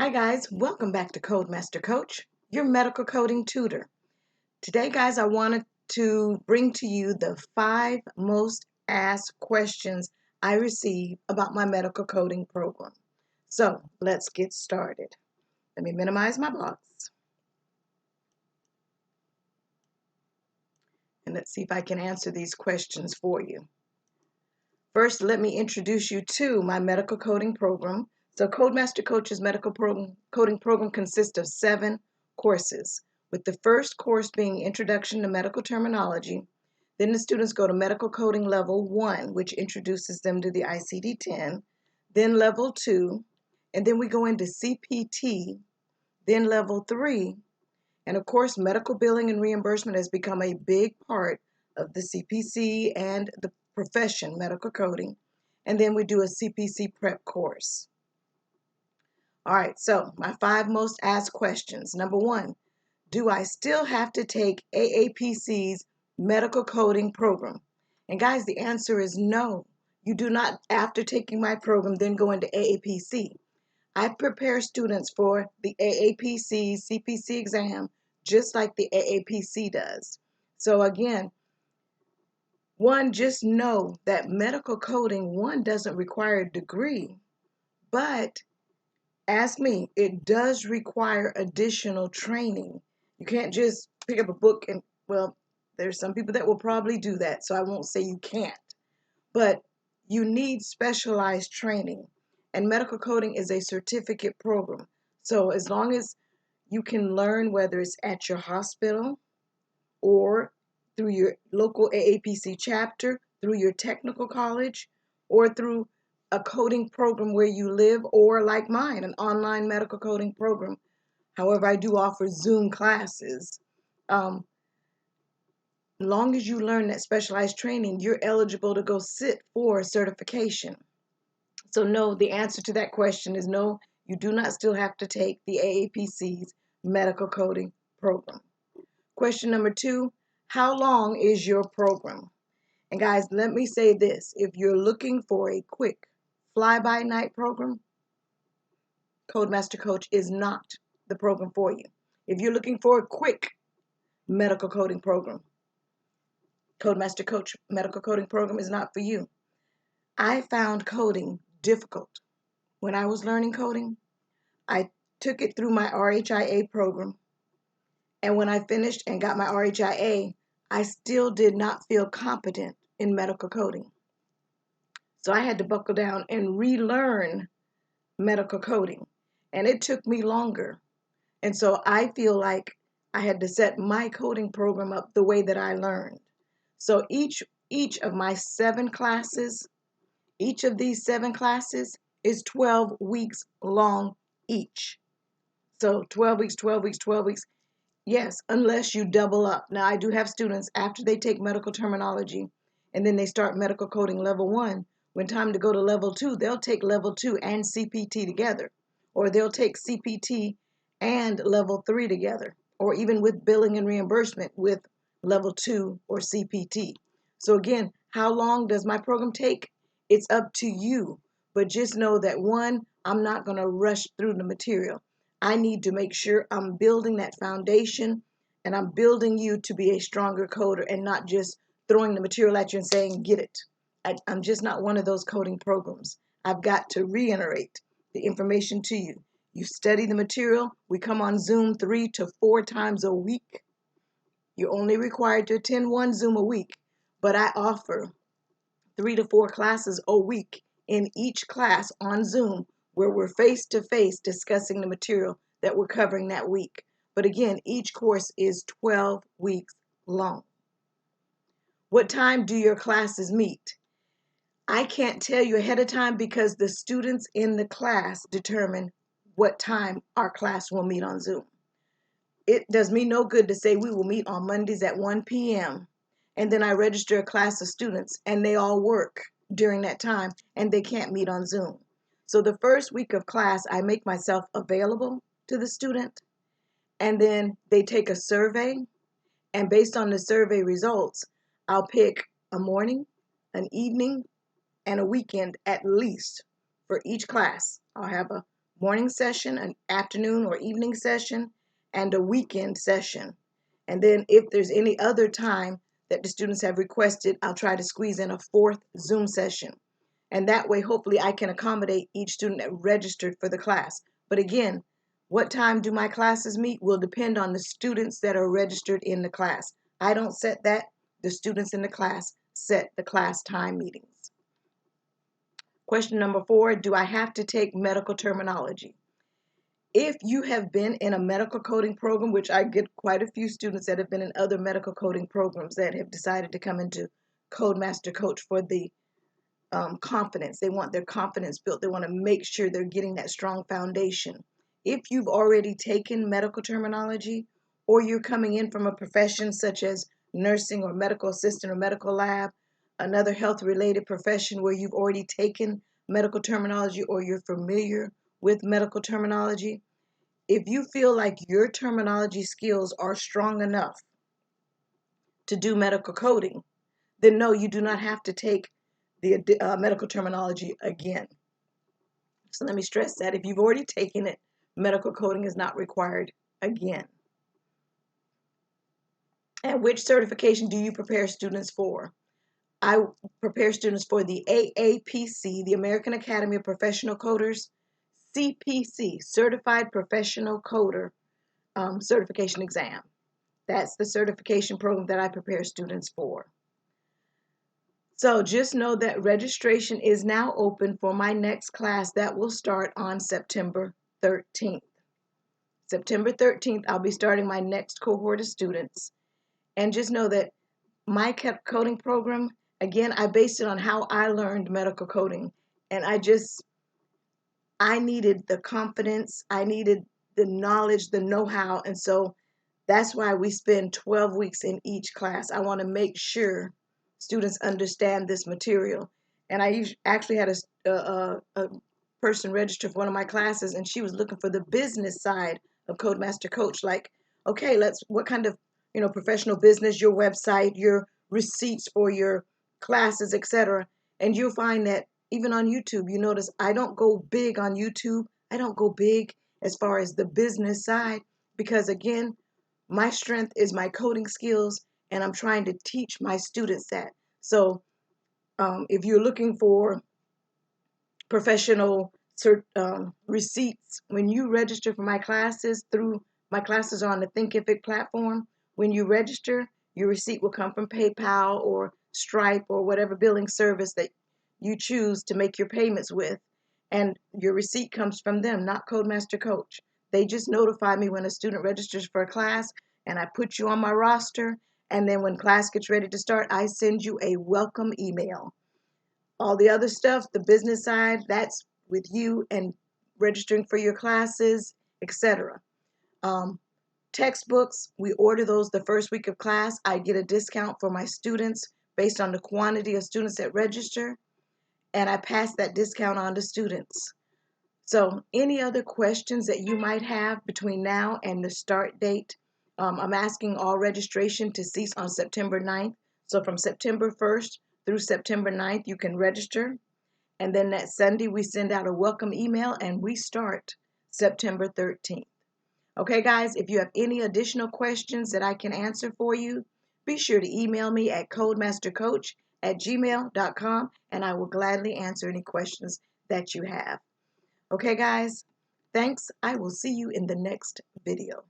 Hi guys, welcome back to Codemaster Coach, your medical coding tutor. Today guys, I wanted to bring to you the 5 most asked questions I receive about my medical coding program. So let's get started. Let me minimize my box. And let's see if I can answer these questions for you. First, let me introduce you to my medical coding program. So Codemaster Coach's coding program consists of 7 courses, with the first course being Introduction to Medical Terminology. Then the students go to Medical Coding Level 1, which introduces them to the ICD-10, then Level 2, and then we go into CPT, then Level 3, and of course, medical billing and reimbursement has become a big part of the CPC and the profession, medical coding. And then we do a CPC prep course. All right, so my 5 most asked questions. Number 1, do I still have to take AAPCs Medical Coding Program? And guys, the answer is no. You do not, after taking my program, then go into AAPC. I prepare students for the AAPC CPC exam just like the AAPC does. So again, one, just know that medical coding, one, doesn't require a degree, but ask me, it does require additional training. You can't just pick up a book and, well, there's some people that will probably do that, so I won't say you can't. But you need specialized training. And medical coding is a certificate program. So as long as you can learn, whether it's at your hospital or through your local AAPC chapter, through your technical college, or through a coding program where you live, or like mine, an online medical coding program. However, I do offer Zoom classes. As long as you learn that specialized training, you're eligible to go sit for certification. So no, the answer to that question is no, you do not still have to take the AAPC's medical coding program. Question number 2, how long is your program? And guys, let me say this. If you're looking for a quick fly-by-night program, Codemaster Coach is not the program for you. If you're looking for a quick medical coding program, Codemaster Coach medical coding program is not for you. I found coding difficult. When I was learning coding, I took it through my RHIA program. And when I finished and got my RHIA, I still did not feel competent in medical coding. So I had to buckle down and relearn medical coding. And it took me longer. And so I feel like I had to set my coding program up the way that I learned. So each of my 7 classes, each of these 7 classes is 12 weeks long each. So 12 weeks, 12 weeks, 12 weeks. Yes, unless you double up. Now, I do have students after they take medical terminology and then they start medical coding level 1. When time to go to level 2, they'll take level 2 and CPT together, or they'll take CPT and level 3 together, or even with billing and reimbursement with level 2 or CPT. So again, how long does my program take? It's up to you. But just know that, one, I'm not going to rush through the material. I need to make sure I'm building that foundation, and I'm building you to be a stronger coder and not just throwing the material at you and saying, get it. I'm just not one of those coding programs. I've got to reiterate the information to you. You study the material. We come on Zoom 3 to 4 times a week. You're only required to attend 1 Zoom a week, but I offer 3 to 4 classes a week in each class on Zoom where we're face-to-face discussing the material that we're covering that week. But again, each course is 12 weeks long. What time do your classes meet? I can't tell you ahead of time because the students in the class determine what time our class will meet on Zoom. It does me no good to say we will meet on Mondays at 1 p.m. and then I register a class of students and they all work during that time and they can't meet on Zoom. So the first week of class, I make myself available to the student, and then they take a survey, and based on the survey results, I'll pick a morning, an evening, and a weekend at least for each class. I'll have a morning session, an afternoon or evening session, and a weekend session. And then if there's any other time that the students have requested, I'll try to squeeze in a fourth Zoom session. And that way, hopefully, I can accommodate each student that registered for the class. But again, what time do my classes meet will depend on the students that are registered in the class. I don't set that. The students in the class set the class time meetings. Question number 4, do I have to take medical terminology? If you have been in a medical coding program, which I get quite a few students that have been in other medical coding programs that have decided to come into Codemaster Coach for the confidence. They want their confidence built. They want to make sure they're getting that strong foundation. If you've already taken medical terminology, or you're coming in from a profession such as nursing or medical assistant or medical lab, another health-related profession where you've already taken medical terminology or you're familiar with medical terminology, if you feel like your terminology skills are strong enough to do medical coding, then no, you do not have to take the medical terminology again. So let me stress that if you've already taken it, medical coding is not required again. And which certification do you prepare students for? I prepare students for the AAPC, the American Academy of Professional Coders, CPC, Certified Professional Coder certification exam. That's the certification program that I prepare students for. So just know that registration is now open for my next class that will start on September 13th. September 13th, I'll be starting my next cohort of students. And just know that my coding program, again, I based it on how I learned medical coding. And I needed the confidence, I needed the knowledge, the know-how. And so that's why we spend 12 weeks in each class. I want to make sure students understand this material. And I actually had a person register for one of my classes, and she was looking for the business side of Codemaster Coach. Like, okay, what kind of, professional business, your website, your receipts for your classes, etc. And you'll find that even on YouTube, you notice I don't go big on YouTube. I don't go big as far as the business side because, again, my strength is my coding skills, and I'm trying to teach my students that. So if you're looking for professional receipts, when you register for my classes my classes are on the Thinkific platform, when you register, your receipt will come from PayPal or Stripe or whatever billing service that you choose to make your payments with. And your receipt comes from them, not Codemaster Coach. They just notify me when a student registers for a class, and I put you on my roster. And then when class gets ready to start, I send you a welcome email. All the other stuff, the business side, that's with you and registering for your classes, etc. Textbooks, we order those the first week of class. I get a discount for my students based on the quantity of students that register, and I pass that discount on to students. So any other questions that you might have between now and the start date, I'm asking all registration to cease on September 9th. So from September 1st through September 9th, you can register. And then that Sunday, we send out a welcome email and we start September 13th. Okay, guys, if you have any additional questions that I can answer for you, be sure to email me at codemastercoach@gmail.com, and I will gladly answer any questions that you have. Okay, guys, thanks. I will see you in the next video.